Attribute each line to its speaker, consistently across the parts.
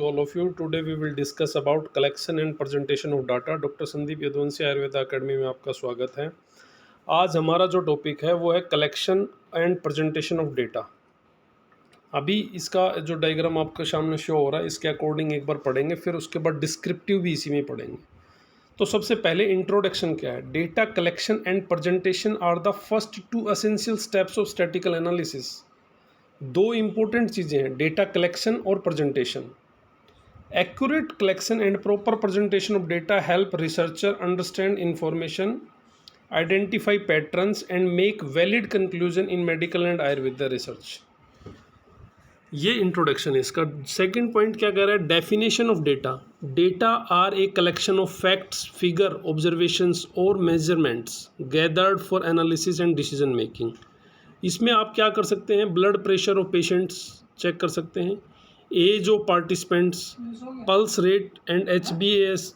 Speaker 1: to all of you. Today we will discuss about collection and presentation of data. Doctor Sandeep Yaduvanshi Ayurveda academy में आपका स्वागत है। आज हमारा जो टॉपिक है वो है collection and presentation of data. अभी इसका जो डायग्राम आपके सामने शो हो रहा है इसके अकॉर्डिंग एक बार पढ़ेंगे, फिर उसके बाद डिस्क्रिप्टिव भी इसी में पढ़ेंगे। तो सबसे पहले इंट्रोडक्शन क्या है। Data collection and presentation are the first two essential steps of statical analysis. दो इंपॉर्टेंट चीज़ें हैं, डेटा कलेक्शन और presentation. Accurate collection and proper presentation of data help researcher understand information, identify patterns and make valid conclusion in medical and Ayurveda research. ये introduction है इसका। Second point क्या कह रहा है, definition of data. Data are a collection of facts, figure, observations और measurements gathered for analysis and decision making. इसमें आप क्या कर सकते हैं, blood pressure of patients check कर सकते हैं, age of participants, pulse rate and HbA1c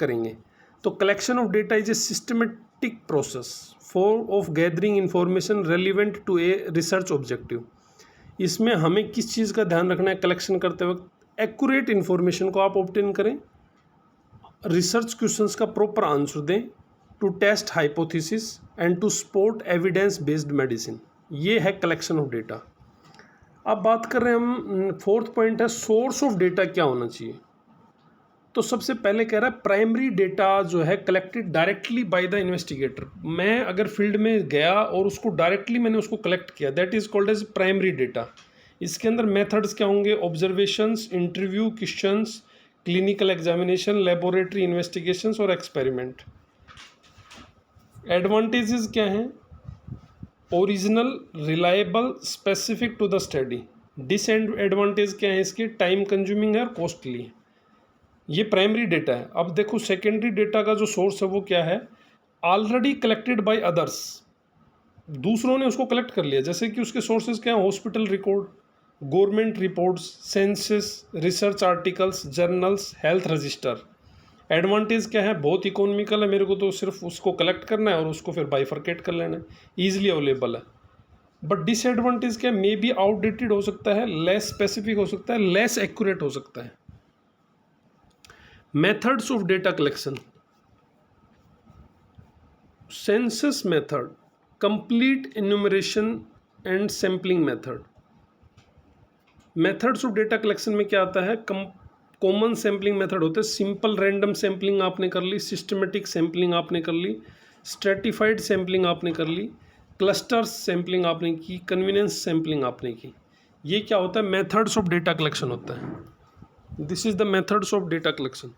Speaker 1: करेंगे। तो collection of data is a systematic process of gathering information relevant to a research objective. इसमें हमें किस चीज़ का ध्यान रखना है कलेक्शन करते वक्त, एक्यूरेट इन्फॉर्मेशन को आप ऑब्टेन करें, रिसर्च क्वेश्चंस का प्रॉपर आंसर दें, to test hypothesis and to support evidence based medicine. ये है कलेक्शन ऑफ डेटा। अब बात कर रहे हैं हम, फोर्थ पॉइंट है सोर्स ऑफ डेटा क्या होना चाहिए। तो सबसे पहले कह रहा है प्राइमरी डेटा जो है collected directly by the investigator. मैं अगर फील्ड में गया और उसको डायरेक्टली मैंने उसको कलेक्ट किया, that is called as primary data. इसके अंदर मेथड्स क्या होंगे, observations, interview, questions, clinical examination, laboratory investigations और एक्सपेरिमेंट। एडवांटेजेस क्या हैं, original, reliable, specific to the study. Disadvantage क्या है इसके, टाइम कंज्यूमिंग है और कॉस्टली है। ये प्राइमरी डेटा है। अब देखो सेकेंडरी डेटा का जो सोर्स है वो क्या है, ऑलरेडी कलेक्टेड बाय अदर्स। दूसरों ने उसको कलेक्ट कर लिया, जैसे कि उसके सोर्सेज क्या हैं, hospital record, government reports, census, research articles, journals, health register. Advantage क्या है, बहुत इकोनॉमिकल है, मेरे को तो सिर्फ उसको कलेक्ट करना है और उसको फिर बाइफरकेट कर लेना है, ईजिली अवेलेबल है। बट डिसएडवांटेज क्या है, मे बी आउटडेटेड हो सकता है, लेस स्पेसिफिक हो सकता है, लेस एक्यूरेट हो सकता है। Methods of data collection, census method, complete enumeration and sampling method. Methods of data collection में क्या आता है, कॉमन सैम्पलिंग मेथड होते हैं, सिंपल रैंडम सैम्पलिंग आपने कर ली, सिस्टमेटिक सैम्पलिंग आपने कर ली, स्ट्रेटिफाइड सैम्पलिंग आपने कर ली, क्लस्टर सैम्पलिंग आपने की, कन्वीनियंस सैम्पलिंग आपने की। ये क्या होता है, मेथड्स ऑफ डेटा कलेक्शन होता है। This is the methods of data collection.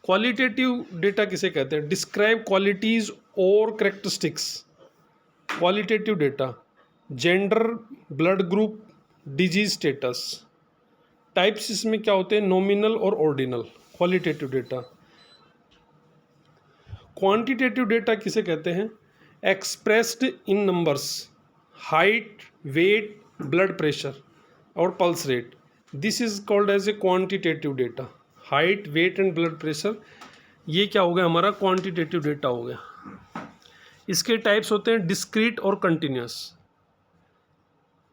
Speaker 1: Qualitative data किसे कहते हैं, डिस्क्राइब क्वालिटीज और characteristics. Qualitative data, gender, blood group, disease status. Types इसमें क्या होते हैं, नॉमिनल और ordinal. Qualitative data. Quantitative data किसे कहते हैं, expressed in numbers, height, weight, blood pressure और pulse rate. This is called as a quantitative data. Height, weight and blood pressure, ये क्या हो गया हमारा, क्वांटिटेटिव डेटा हो गया। इसके टाइप्स होते हैं डिस्क्रीट और कंटिन्यूस।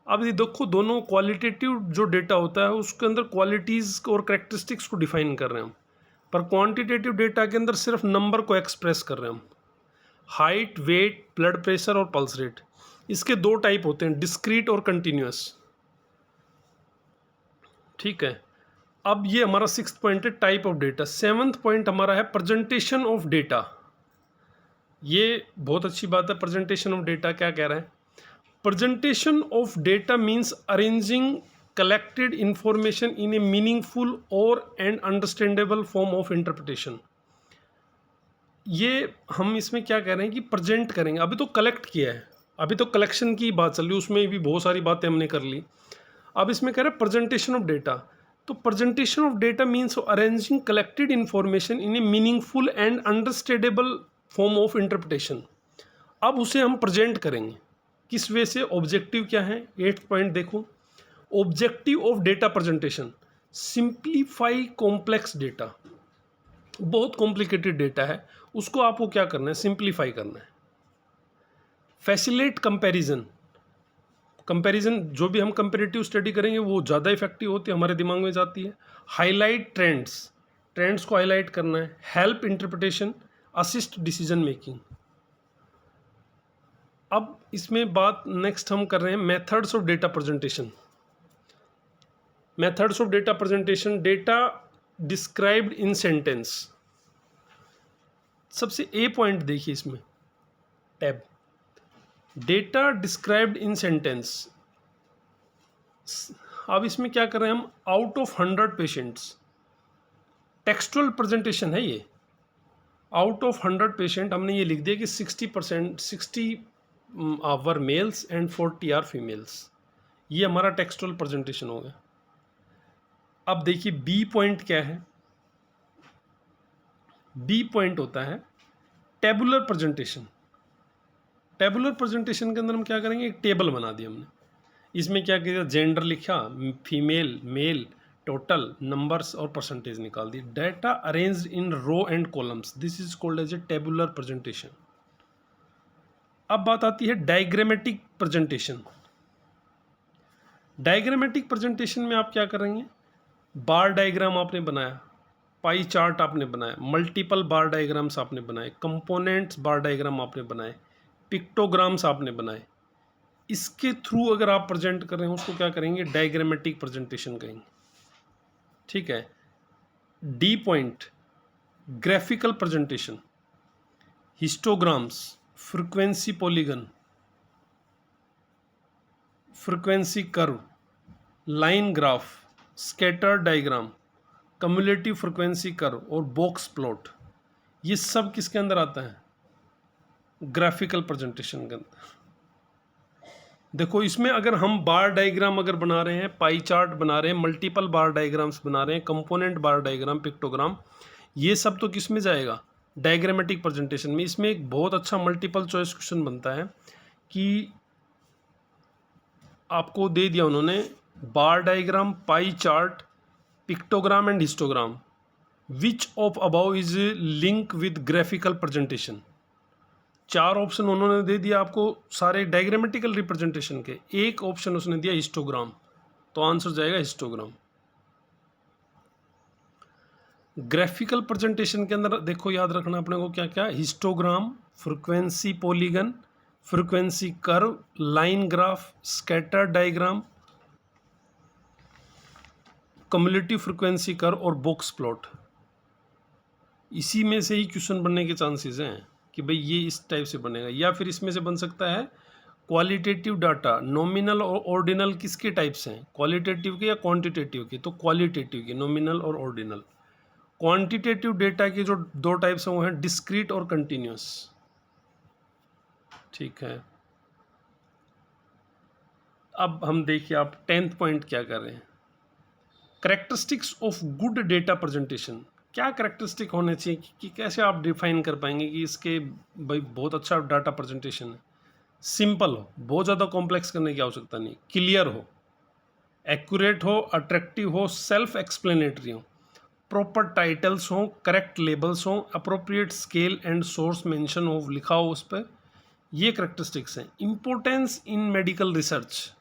Speaker 1: अब ये देखो, दोनों क्वालिटेटिव जो डेटा होता है उसके अंदर क्वालिटीज़ और कैरेक्टरिस्टिक्स को डिफाइन कर रहे हैं हम, पर क्वांटिटेटिव डेटा के अंदर सिर्फ नंबर को एक्सप्रेस कर रहे हैं हम, हाइट, वेट, ब्लड प्रेशर और पल्स रेट। इसके दो टाइप होते हैं, डिस्क्रीट और कंटिन्यूस। ठीक है, अब ये हमारा 6th पॉइंट है, type of data. 7th point हमारा है प्रेजेंटेशन ऑफ डेटा। ये बहुत अच्छी बात है, प्रेजेंटेशन ऑफ डेटा क्या कह रहा है, presentation of data means arranging collected information in a meaningful or and understandable form of interpretation। ये हम इसमें क्या कह रहे हैं कि प्रेजेंट करेंगे। अभी तो कलेक्ट किया है, अभी तो कलेक्शन की बात चल रही है, उसमें भी बहुत सारी बातें हमने कर ली। अब इसमें कह रहे हैं प्रेजेंटेशन ऑफ डेटा। तो presentation of data means arranging collected information in A meaningful and understandable form of interpretation. अब उसे हम प्रेजेंट करेंगे किस वे से, ऑब्जेक्टिव क्या है, 8th पॉइंट देखो, objective of data presentation, simplify complex data. बहुत कॉम्प्लिकेटेड डेटा है, उसको आपको क्या करना है, सिंप्लीफाई करना है। फैसिलिटेट कंपैरिजन, कंपैरिजन, जो भी हम कंपेरेटिव स्टडी करेंगे वो ज़्यादा इफेक्टिव होती है, हमारे दिमाग में जाती है। हाईलाइट ट्रेंड्स, ट्रेंड्स को हाईलाइट करना है। Help interpretation, assist decision making. अब इसमें बात नेक्स्ट हम कर रहे हैं methods of data presentation. Methods of data presentation, data described in sentence. सबसे ए पॉइंट देखिए इसमें, tab data described in sentence. अब इसमें क्या कर रहे हैं हम, out of 100 patients, textual presentation है ये। आउट ऑफ 100 पेशेंट हमने ये लिख दिया कि 60% 60 our males and 40 are females. ये हमारा टेक्सचुअल प्रेजेंटेशन हो गया। अब देखिए बी पॉइंट क्या है। बी पॉइंट होता है टेबुलर प्रेजेंटेशन। टेबुलर प्रेजेंटेशन के अंदर हम क्या करेंगे, एक टेबल बना दी हमने। इसमें क्या किया, जेंडर लिखा, फीमेल, मेल, टोटल, नंबर्स और परसेंटेज निकाल दी। Data arranged in row and columns, this is called as a tabular presentation. अब बात आती है डायग्रामेटिक प्रेजेंटेशन। डायग्रामेटिक प्रेजेंटेशन में आप क्या करेंगे, बार डायग्राम आपने बनाया, पाई चार्ट आपने बनाया, मल्टीपल बार डायग्राम्स आपने बनाए, कंपोनेंट्स बार डायग्राम आपने बनाए, पिक्टोग्राम्स आपने बनाए। इसके थ्रू अगर आप प्रेजेंट कर रहे हैं उसको क्या करेंगे, डायग्रामेटिक प्रेजेंटेशन कहेंगे। ठीक है। D point graphical presentation, histograms, frequency polygon, frequency curve, line graph, scatter diagram, cumulative frequency curve और बॉक्स प्लॉट, ये सब किसके अंदर आता है, ग्राफिकल प्रेजेंटेशन के अंदर। देखो इसमें अगर हम बार डायग्राम अगर बना रहे हैं, पाई चार्ट बना रहे हैं, मल्टीपल बार डायग्राम्स बना रहे हैं, कंपोनेंट बार डायग्राम, पिक्टोग्राम, ये सब तो किस में जाएगा, डायग्रामेटिक प्रेजेंटेशन में। इसमें एक बहुत अच्छा मल्टीपल चॉइस क्वेश्चन बनता है कि आपको दे दिया उन्होंने bar diagram, pie chart, pictogram and histogram, which of above is link with graphical presentation. 4 option उन्होंने दे दिया आपको सारे डायग्रामेटिकल रिप्रेजेंटेशन के, एक ऑप्शन उसने दिया हिस्टोग्राम, तो आंसर जाएगा हिस्टोग्राम। ग्राफिकल प्रेजेंटेशन के अंदर देखो याद रखना अपने को क्या क्या, histogram, frequency polygon, frequency curve, line graph, scatter diagram, cumulative frequency curve और बॉक्स प्लॉट। इसी में से ही क्वेश्चन बनने के चांसेस हैं कि भाई ये इस टाइप से बनेगा, या फिर इसमें से बन सकता है क्वालिटेटिव डाटा, नॉमिनल और ऑर्डिनल किसके टाइप्स हैं, क्वालिटेटिव के या क्वांटिटेटिव के, तो क्वालिटेटिव के, नॉमिनल और ऑर्डिनल। क्वांटिटेटिव डेटा के जो 2 टाइप्स हैं वो हैं डिस्क्रीट और कंटिन्यूस। ठीक है। अब हम देखिए आप 10th पॉइंट क्या कर रहे हैं, characteristics of good data presentation. क्या करेक्टरिस्टिक होने चाहिए कि कैसे आप डिफाइन कर पाएंगे कि इसके भाई बहुत अच्छा डाटा प्रेजेंटेशन है। सिंपल हो, बहुत ज़्यादा कॉम्प्लेक्स करने की आवश्यकता नहीं, क्लियर हो, एक्यूरेट हो, अट्रैक्टिव हो, सेल्फ एक्सप्लेनेटरी हो, प्रॉपर टाइटल्स हो, करेक्ट लेबल्स हो, appropriate scale and source mention हो, लिखा हो उस पर, ये करेक्टरिस्टिक्स हैं। Importance in medical research,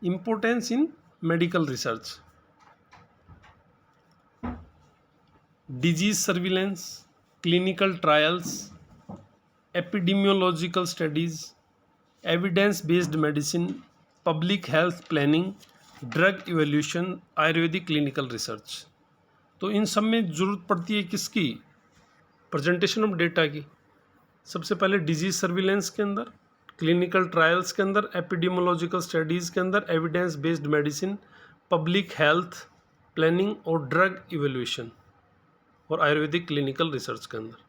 Speaker 1: importance in medical research, disease surveillance, clinical trials, epidemiological studies, evidence based medicine, public health planning, drug evolution, Ayurvedic clinical research. तो इन सब में ज़रूरत पड़ती है किसकी, प्रेजेंटेशन ऑफ डेटा की। सबसे पहले डिजीज सर्विलेंस के अंदर, क्लिनिकल ट्रायल्स के अंदर, एपिडेमियोलॉजिकल स्टडीज़ के अंदर, evidence based medicine, public health planning और ड्रग इवोल्यूशन और आयुर्वेदिक क्लिनिकल रिसर्च के अंदर।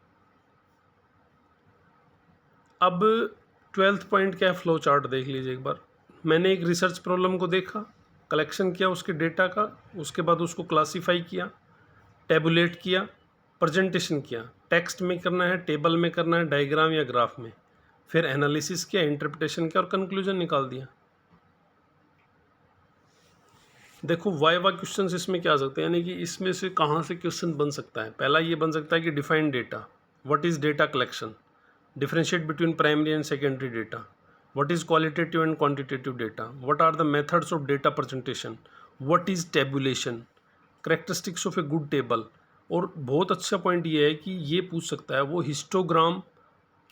Speaker 1: अब 12th पॉइंट क्या है, फ्लो चार्ट देख लीजिए एक बार। मैंने एक रिसर्च प्रॉब्लम को देखा, कलेक्शन किया उसके डेटा का, उसके बाद उसको क्लासीफाई किया, टेबुलेट किया, प्रेजेंटेशन किया, टेक्स्ट में करना है, टेबल में करना है, डायग्राम या ग्राफ में, फिर एनालिसिस किया, इंटरप्रिटेशन किया और कंक्लूजन निकाल दिया। देखो वाइवा क्वेश्चंस इसमें क्या आ सकते हैं, यानी कि इसमें से कहाँ से क्वेश्चन बन सकता है। पहला ये बन सकता है कि define data, what is data collection, differentiate between primary and secondary data, What is qualitative and quantitative data? What are the methods of data presentation? What is tabulation? Characteristics of a good table. और बहुत अच्छा point ये है कि ये पूछ सकता है वो हिस्टोग्राम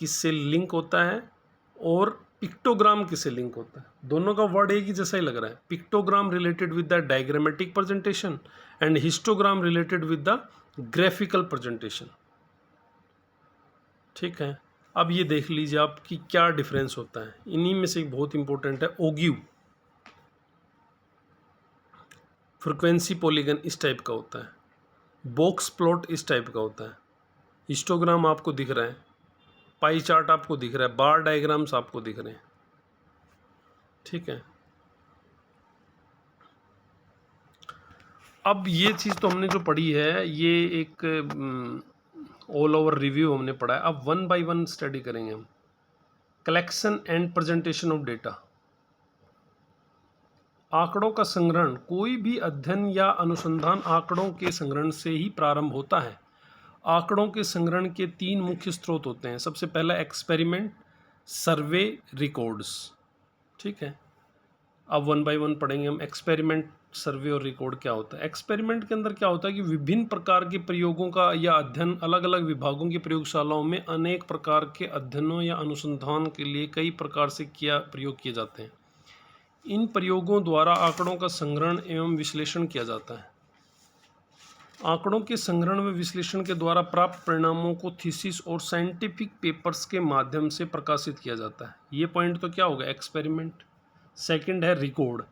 Speaker 1: किससे लिंक होता है और पिक्टोग्राम किससे लिंक होता है. दोनों का वर्ड एक ही जैसा ही लग रहा है. Pictogram related with the diagrammatic presentation and histogram related with the graphical presentation. ठीक है. अब ये देख लीजिए आप कि क्या डिफरेंस होता है. इन्हीं में से एक बहुत इंपॉर्टेंट है ओग्यू. फ्रिक्वेंसी पॉलीगन इस टाइप का होता है. बॉक्स प्लॉट इस टाइप का होता है. हिस्टोग्राम आपको दिख रहा है, पाई चार्ट आपको दिख रहा है, बार डायग्राम्स आपको दिख रहे हैं. ठीक है. अब ये चीज़ तो हमने जो पढ़ी है ये एक ऑल ओवर रिव्यू हमने पढ़ा है. अब वन बाय वन स्टडी करेंगे हम. Collection and presentation of data. आंकड़ों का संग्रहण. कोई भी अध्ययन या अनुसंधान आंकड़ों के संग्रहण से ही प्रारंभ होता है. आंकड़ों के संग्रहण के 3 मुख्य स्रोत होते हैं. सबसे पहला एक्सपेरिमेंट, सर्वे, रिकॉर्ड्स. ठीक है. अब वन बाय वन पढ़ेंगे हम. एक्सपेरिमेंट, सर्वे और रिकॉर्ड क्या होता है. एक्सपेरिमेंट के अंदर क्या होता है कि विभिन्न प्रकार के प्रयोगों का या अध्ययन अलग अलग विभागों की प्रयोगशालाओं में अनेक प्रकार के अध्ययनों या अनुसंधान के लिए कई प्रकार से प्रयोग किए जाते हैं. इन प्रयोगों द्वारा आंकड़ों का संग्रहण एवं विश्लेषण किया जाता है. आंकड़ों के संग्रहण व विश्लेषण के द्वारा प्राप्त परिणामों को थीसिस और साइंटिफिक पेपर्स के माध्यम से प्रकाशित किया जाता है. ये पॉइंट तो क्या होगा, एक्सपेरिमेंट. सेकंड है रिकॉर्ड.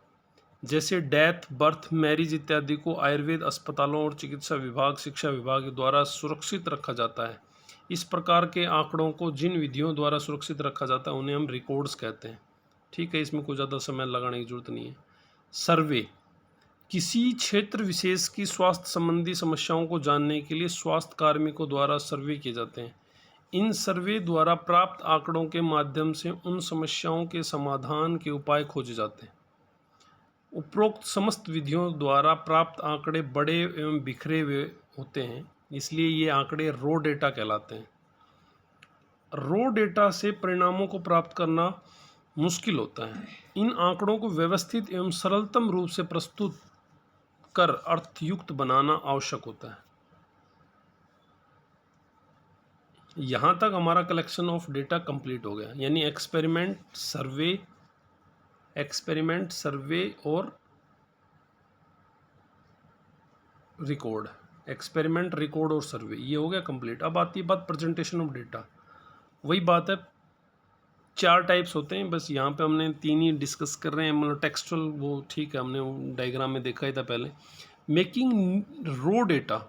Speaker 1: जैसे डेथ, बर्थ, मैरिज इत्यादि को आयुर्वेद अस्पतालों और चिकित्सा विभाग, शिक्षा विभाग द्वारा सुरक्षित रखा जाता है. इस प्रकार के आंकड़ों को जिन विधियों द्वारा सुरक्षित रखा जाता है उन्हें हम रिकॉर्ड्स कहते हैं. ठीक है. इसमें कोई ज़्यादा समय लगाने की जरूरत नहीं है. सर्वे. किसी क्षेत्र विशेष की स्वास्थ्य संबंधी समस्याओं को जानने के लिए स्वास्थ्य कार्मिकों द्वारा सर्वे किए जाते हैं. इन सर्वे द्वारा प्राप्त आंकड़ों के माध्यम से उन समस्याओं के समाधान के उपाय खोजे जाते हैं. उपरोक्त समस्त विधियों द्वारा प्राप्त आंकड़े बड़े एवं बिखरे हुए होते हैं, इसलिए ये आंकड़े रो डेटा कहलाते हैं. रो डेटा से परिणामों को प्राप्त करना मुश्किल होता है. इन आंकड़ों को व्यवस्थित एवं सरलतम रूप से प्रस्तुत कर अर्थयुक्त बनाना आवश्यक होता है. यहाँ तक हमारा कलेक्शन ऑफ डेटा कंप्लीट हो गया. यानी एक्सपेरिमेंट, सर्वे और रिकॉर्ड. एक्सपेरिमेंट, रिकॉर्ड और सर्वे, ये हो गया कंप्लीट. अब आती है बात प्रेजेंटेशन ऑफ डेटा. वही बात है, 4 टाइप्स होते हैं. बस यहाँ पे हमने 3 ही डिस्कस कर रहे हैं. मतलब टेक्सचुअल वो ठीक है, हमने डायग्राम में देखा ही था पहले. Making raw data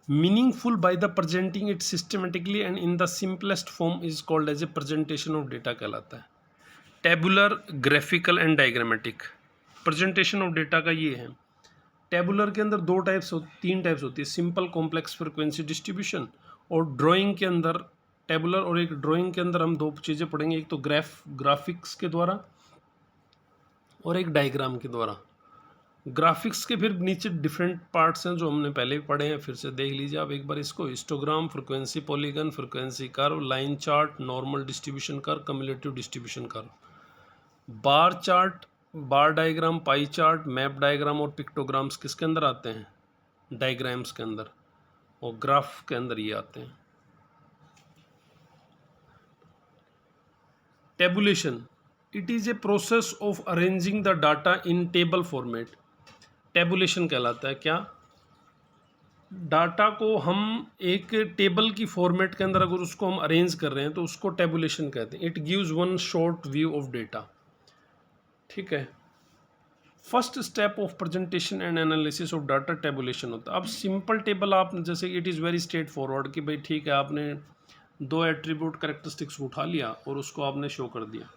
Speaker 1: meaningful by the presenting it systematically and in the simplest form is called as a presentation of data कहलाता है. Tabular, graphical and diagrammatic. Presentation of data का ये है. टेबुलर के अंदर 3 टाइप्स होती है. Simple, complex, frequency distribution. और ड्राइंग के अंदर टेबुलर और एक ड्राइंग के अंदर हम 2 चीज़ें पढ़ेंगे. एक तो ग्राफिक्स के द्वारा और एक डायग्राम के द्वारा. ग्राफिक्स के फिर नीचे डिफरेंट पार्ट्स हैं जो हमने पहले भी पढ़े हैं. फिर से देख लीजिए आप एक बार इसको. Histogram, frequency polygon, frequency curve, line chart, normal distribution curve, cumulative distribution curve. Bar chart, bar diagram, pie chart, map diagram और पिक्टोग्राम्स किसके अंदर आते हैं, डायग्राम्स के अंदर. और ग्राफ के अंदर ये आते हैं. Tabulation. It is a process of arranging the data in table format. Tabulation कहलाता है क्या, डाटा को हम एक टेबल की फॉर्मेट के अंदर अगर उसको हम अरेंज कर रहे हैं तो उसको टेबुलेशन कहते हैं. It gives one short view of data. ठीक है. First step of presentation and analysis of data tabulation होता है. अब सिंपल टेबल आप जैसे it is very straight forward कि भाई ठीक है, आपने 2 एट्रीब्यूट कैरेक्टरिस्टिक्स उठा लिया और उसको आपने शो कर दिया.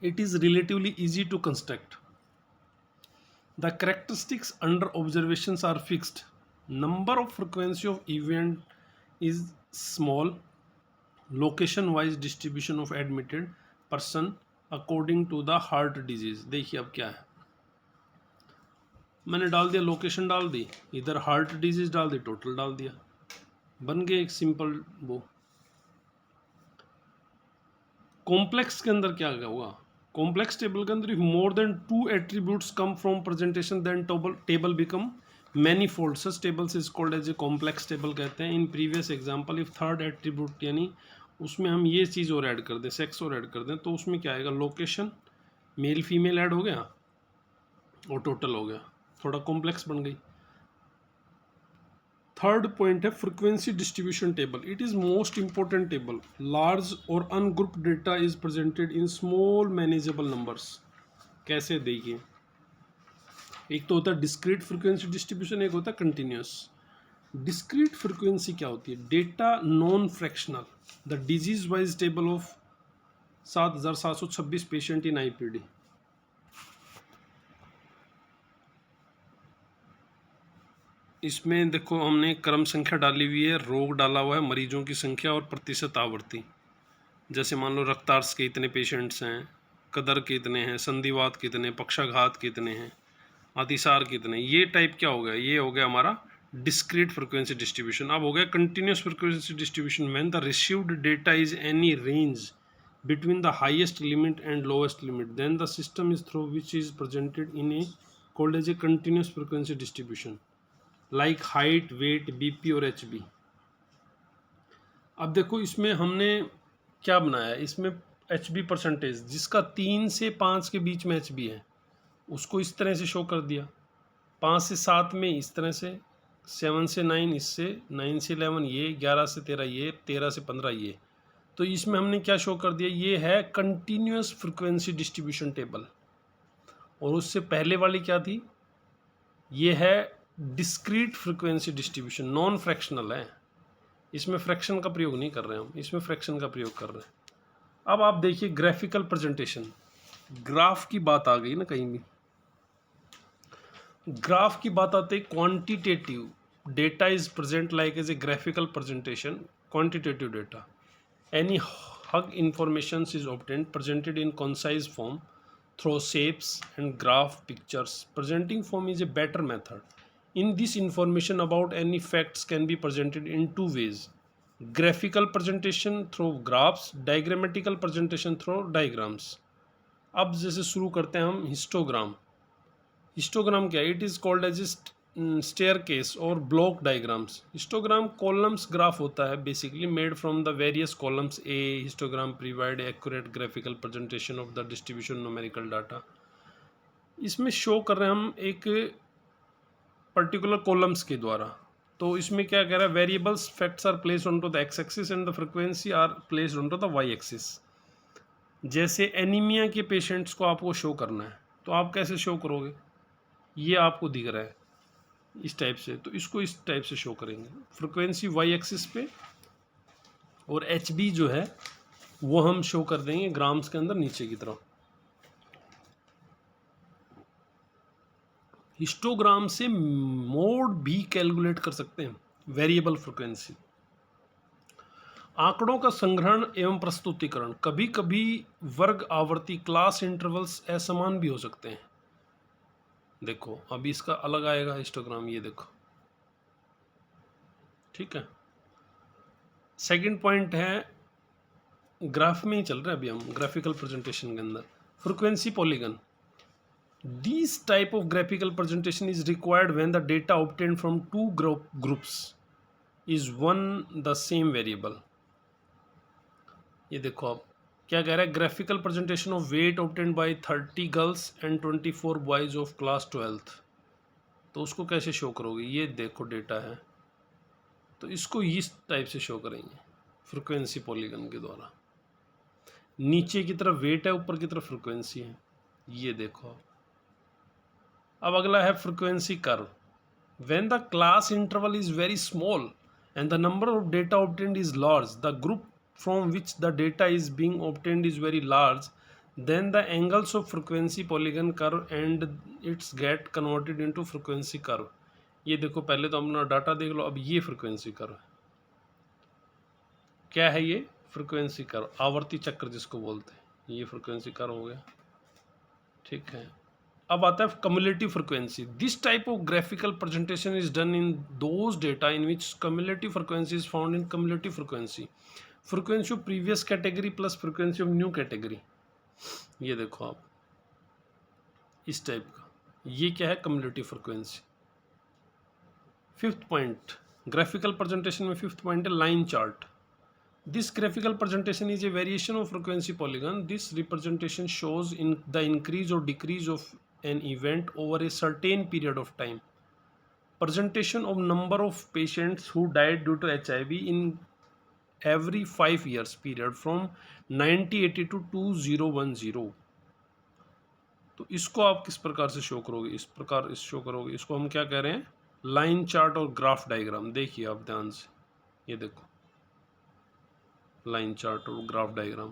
Speaker 1: It is relatively easy to construct. The characteristics under observations are fixed. Number of frequency of event is small. Location-wise distribution of admitted person according to the heart disease. देखिए अब क्या है, मैंने डाल दिया लोकेशन, डाल दी इधर, हार्ट डिजीज डाल दी, टोटल डाल दिया. बन गया एक सिंपल वो। कॉम्प्लेक्स के अंदर क्या होगा, कॉम्प्लेक्स टेबल के अंदर if more than 2 attributes come from presentation then table become manifold, such tables is called as a complex table कहते हैं। In previous example if third attribute यानी उसमें हम ये चीज़ और ऐड कर दें, सेक्स और ऐड कर दें, तो उसमें क्या आएगा, लोकेशन मेल फीमेल ऐड हो गया और टोटल हो गया, थोड़ा कॉम्प्लेक्स बन गई। थर्ड पॉइंट है frequency distribution table. It is most important table. Large और ungroup data is presented in small manageable numbers. कैसे देखिए, एक तो होता है डिस्क्रीट फ्रीक्वेंसी डिस्ट्रीब्यूशन, एक होता है कंटिन्यूस। डिस्क्रीट फ्रीक्वेंसी क्या होती है, data non fractional, the disease wise table of 7,726 patient in IPD. इसमें देखो हमने क्रम संख्या डाली हुई है, रोग डाला हुआ है, मरीजों की संख्या और प्रतिशत आवृत्ति। जैसे मान लो रक्तार्स के इतने पेशेंट्स हैं, कदर के इतने हैं, संधिवात कितने, पक्षाघात कितने हैं, अतिसार कितने, ये टाइप क्या हो गया, ये हो गया हमारा डिस्क्रीट फ्रीक्वेंसी डिस्ट्रीब्यूशन। अब हो गया continuous frequency distribution. When the received data is any range between the highest limit and lowest limit, then the system is through which is presented in a called as a continuous frequency distribution like height, weight, bp और hb। अब देखो इसमें हमने क्या बनाया, इसमें hb percentage जिसका 3 से 5 के बीच में hb है उसको इस तरह से शो कर दिया, 5 से 7 में इस तरह से, 7 से 9 इससे, 9 से 11 ये, 11 से 13 ये, 13 से 15 ये। तो इसमें हमने क्या शो कर दिया, ये है कंटिन्यूस फ्रीक्वेंसी डिस्ट्रीब्यूशन टेबल। और उससे पहले वाली क्या थी, ये है discrete frequency distribution, non fractional है, इसमें फ्रैक्शन का प्रयोग नहीं कर रहे हम, इसमें फ्रैक्शन का प्रयोग कर रहे हैं। अब आप देखिए ग्राफिकल प्रेजेंटेशन, ग्राफ की बात आ गई ना कहीं भी, ग्राफ की बात आते quantitative data is present like as a graphical presentation, quantitative data. Any hug information is obtained presented in concise form through shapes and graph pictures. Presenting form is a better method. In this information about any facts can be presented in two ways. Graphical presentation through graphs, diagrammatical presentation through diagrams. अब जैसे शुरू करते हैं हम histogram. Histogram क्या है, it is called as stair case और block diagrams. Histogram columns graph होता है basically made from the various columns. A histogram provide accurate graphical presentation of the distribution numerical data. इसमें शो कर रहे हैं हम एक पर्टिकुलर कॉलम्स के द्वारा। तो इसमें क्या कह रहा है, variables facts are placed on to the X axis and the frequency are placed on to the Y axis. जैसे एनीमिया के पेशेंट्स को आपको शो करना है तो आप कैसे शो करोगे, ये आपको दिख रहा है इस टाइप से, तो इसको इस टाइप से शो करेंगे, फ्रिक्वेंसी वाई एक्सिस पे, और एच बी जो है वो हम शो कर देंगे ग्राम्स के अंदर नीचे की तरफ। हिस्टोग्राम से मोड भी कैलकुलेट कर सकते हैं, वेरिएबल फ्रिक्वेंसी। आंकड़ों का संग्रहण एवं प्रस्तुतिकरण, कभी कभी वर्ग आवर्ती क्लास इंटरवल्स असमान भी हो सकते हैं। देखो अभी इसका अलग आएगा हिस्टोग्राम, ये देखो, ठीक है। सेकंड पॉइंट है, ग्राफ में ही चल रहा है अभी हम, ग्राफिकल प्रेजेंटेशन के अंदर frequency polygon. This type of graphical presentation is required when the data obtained from two groups is one the same variable. ये देखो आप क्या कह रहा है, graphical presentation of weight obtained by 30 girls and 24 boys of class 12th। तो उसको कैसे शो करोगे, ये देखो डेटा है तो इसको इस टाइप से शो करेंगे फ्रीक्वेंसी पॉलीगन के द्वारा। नीचे की तरफ वेट है, ऊपर की तरफ फ्रीक्वेंसी है, ये देखो। अब अगला है frequency curve. When the class interval is very small and the number of data obtained is large, the group from which the data is being obtained is very large, then the angles of frequency polygon curve and its get converted into frequency curve। ये देखो पहले तो अपना data देख लो, अब ये frequency curve क्या है, ये फ्रीक्वेंसी कर्व आवर्ती चक्र जिसको बोलते हैं, ये फ्रीक्वेंसी कर्व हो गया, ठीक है। अब आता है cumulative frequency. This type of graphical presentation is done in those data in which cumulative frequency is found in cumulative frequency. Frequency of previous category plus frequency of new category. ये देखो आप इस टाइप का, ये क्या है cumulative frequency. Fifth point graphical presentation में fifth point है line chart. This graphical presentation is a variation of frequency polygon. This representation shows in the increase or decrease of an event over a certain period of time. Presentation of number of patients who died due to HIV in every 5 years period from 1980 to 2010. तो इसको आप किस प्रकार से show करोगे? इस प्रकार इस शो करोगे. इसको हम क्या कह रहे हैं? लाइन चार्ट और ग्राफ डायग्राम. देखिए आप ध्यान से, ये देखो लाइन चार्ट और ग्राफ डायग्राम.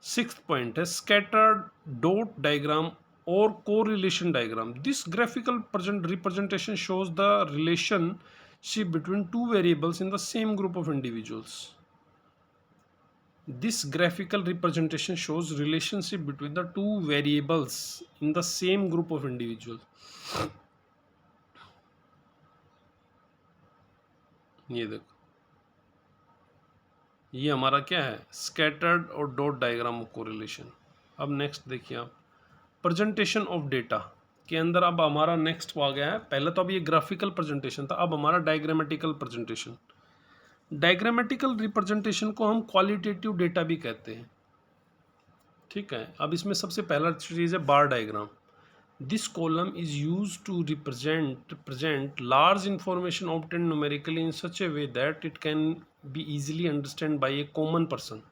Speaker 1: सिक्स्थ पॉइंट है स्कैटर्ड डॉट डायग्राम और correlation diagram. This graphical representation shows the relationship between two variables in the same group of individuals. This graphical representation shows relationship between the two variables in the same group of individuals. ये देखो, ये हमारा क्या है? Scattered और dot diagram of correlation. अब next देखिए आप, प्रेजेंटेशन ऑफ डेटा के अंदर अब हमारा नेक्स्ट आ गया है. पहले तो अब ये ग्राफिकल प्रेजेंटेशन था, अब हमारा डायग्रामेटिकल प्रेजेंटेशन. डायग्रामेटिकल रिप्रेजेंटेशन को हम क्वालिटेटिव डेटा भी कहते हैं. ठीक है, अब इसमें सबसे पहला चीज़ है bar diagram. This column is use to present large information obtained numerically in such a way that it can be easily understood by a common person.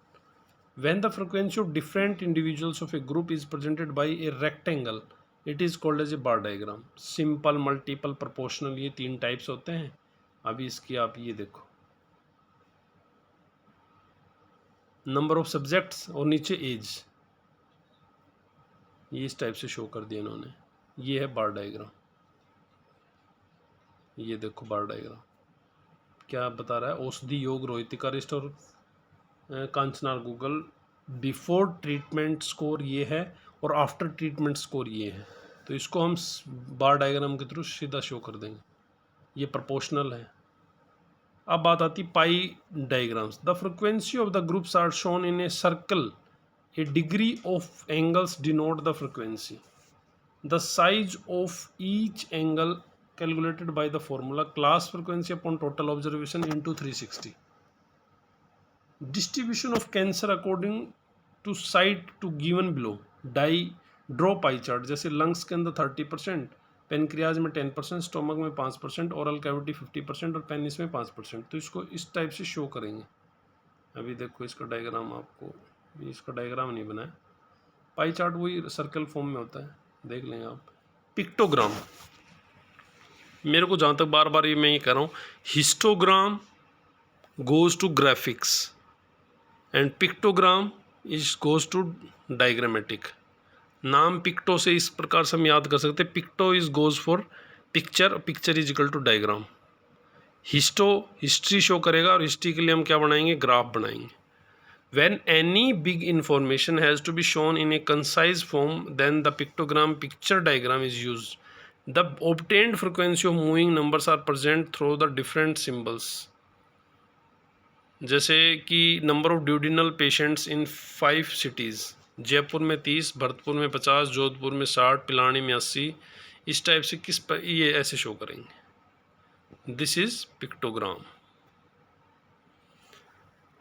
Speaker 1: When the frequency of different individuals of a group is presented by a rectangle, it is called as a bar diagram. Simple, multiple, proportional, ये तीन types होते हैं. अभी इसकी आप ये देखो, number of subjects और नीचे एज, ये इस टाइप से शो कर दिया इन्होंने. ये है बार डायग्राम. ये देखो बार डायग्राम क्या बता रहा है? औषधि योग रोहितिका रिस्ट और कांचनार गूगल बिफोर ट्रीटमेंट स्कोर ये है और आफ्टर ट्रीटमेंट स्कोर ये है. तो इसको हम बार डायग्राम के थ्रू सीधा शो कर देंगे. ये प्रोपोर्शनल है. अब बात आती pie diagrams. The frequency of the groups are shown in a circle. A degree of angles denote the frequency. The size of each angle calculated by the formula class frequency upon total observation into 360. Distribution of cancer according to site to given below. Draw pie chart. जैसे lungs के अंदर 30%, pancreas में 10%, stomach में 5%, oral cavity 50% और penis में 5%. तो इसको इस टाइप से शो करेंगे. अभी देखो इसका डायग्राम, आपको इसका डायग्राम नहीं बनाया. पाई चार्ट वही सर्कल फॉर्म में होता है, देख लेंगे आप. पिक्टोग्राम, मेरे को जहाँ तक बार बार मैं ये कह रहा हूँ, histogram goes to graphics and pictogram is goes to diagrammatic. नाम पिक्टो से इस प्रकार से हम याद कर सकते हैं. Picto is goes for picture, picture is equal to diagram. Histo history show करेगा और हिस्ट्री के लिए हम क्या बनाएंगे? ग्राफ बनाएंगे. When any big information has to be shown in a concise form, then the pictogram picture diagram is used. The obtained frequency of moving numbers are present through the different symbols. जैसे कि number of duodenal patients in 5 cities. Jaipur में 30, भरतपुर में 50, जोधपुर में 60, पिलानी में 80. इस type से किस पर ये ऐसे शो करेंगे. This is pictogram.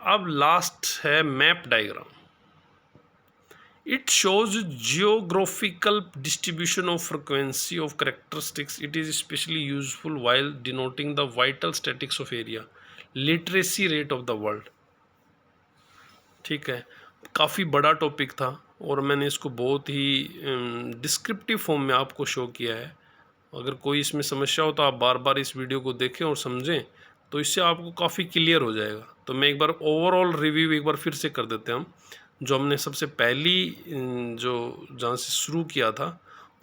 Speaker 1: अब लास्ट है map diagram. It shows geographical distribution of frequency of characteristics. It is specially useful while denoting the vital statics of area, literacy rate of the world. ठीक है, काफ़ी बड़ा topic था और मैंने इसको बहुत ही डिस्क्रिप्टिव फॉर्म में आपको शो किया है. अगर कोई इसमें समस्या हो तो आप बार बार इस वीडियो को देखें और समझें, तो इससे आपको काफ़ी क्लियर हो जाएगा. तो मैं एक बार ओवरऑल रिव्यू एक बार फिर से कर देते हैं हम. जो हमने सबसे पहली जो जहाँ से शुरू किया था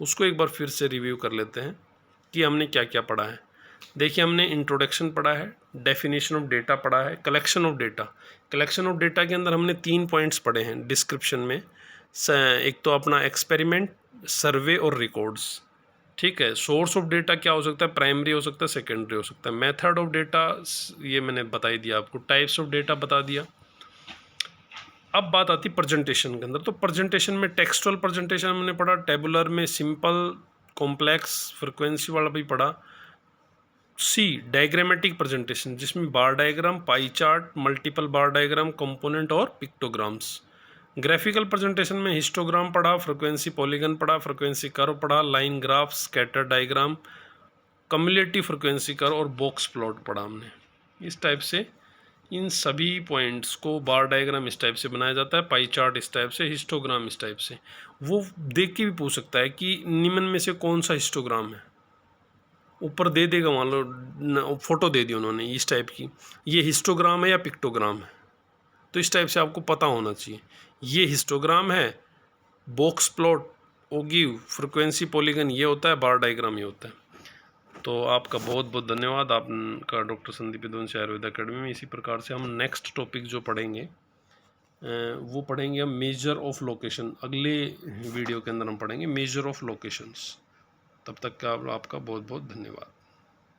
Speaker 1: उसको एक बार फिर से रिव्यू कर लेते हैं कि हमने क्या क्या पढ़ा है. देखिए, हमने इंट्रोडक्शन पढ़ा है, डेफिनेशन ऑफ डेटा पढ़ा है, collection of data. Collection of data के अंदर हमने 3 पॉइंट्स पढ़े हैं डिस्क्रिप्शन में. एक तो अपना एक्सपेरिमेंट, सर्वे और रिकॉर्ड्स। ठीक है, सोर्स ऑफ डेटा क्या हो सकता है, प्राइमरी हो सकता है, सेकेंडरी हो सकता है। मेथड ऑफ डेटा ये मैंने बता ही दिया आपको, टाइप्स ऑफ डेटा बता दिया। अब बात आती प्रेजेंटेशन के अंदर। तो प्रेजेंटेशन में टेक्सचुअल प्रेजेंटेशन हमने पढ़ा, टेबुलर में सिंपल, कॉम्प्लेक्स, फ्रिक्वेंसी वाला भी पढ़ा। सी डायग्रामेटिक प्रेजेंटेशन, जिसमें बार डायग्राम, पाई चार्ट, मल्टीपल बार डायग्राम, कंपोनेंट और पिक्टोग्राम्स। ग्राफिकल प्रेजेंटेशन में हिस्टोग्राम पढ़ा, फ्रिक्वेंसी पॉलीगन पढ़ा, फ्रिक्वेंसी कर्व पढ़ा, line graph, scatter diagram, cumulative frequency curve और बॉक्स प्लॉट पढ़ा हमने। इस टाइप से इन सभी पॉइंट्स को बार डायग्राम इस टाइप से बनाया जाता है, पाई चार्ट इस टाइप से, हिस्टोग्राम इस टाइप से। वो देख के भी पूछ सकता है कि निम्न में से कौन सा हिस्टोग्राम है, ऊपर दे देगा, मान लो फोटो दे दी उन्होंने इस टाइप की, ये हिस्टोग्राम है या पिक्टोग्राम है। तो इस टाइप से आपको पता होना चाहिए, ये हिस्टोग्राम है, बॉक्स प्लॉट, ओगिव, फ्रिक्वेंसी पॉलीगन ये होता है, बार डायग्राम ये होता है। तो आपका बहुत बहुत धन्यवाद, आपका डॉक्टर संदीप यदुवंशी आयुर्वेद अकेडमी में। इसी प्रकार से हम नेक्स्ट टॉपिक जो पढ़ेंगे वो पढ़ेंगे हम मेजर ऑफ लोकेशन। अगले वीडियो के अंदर हम पढ़ेंगे मेजर ऑफ लोकेशंस। तब तक का आपका बहुत बहुत धन्यवाद।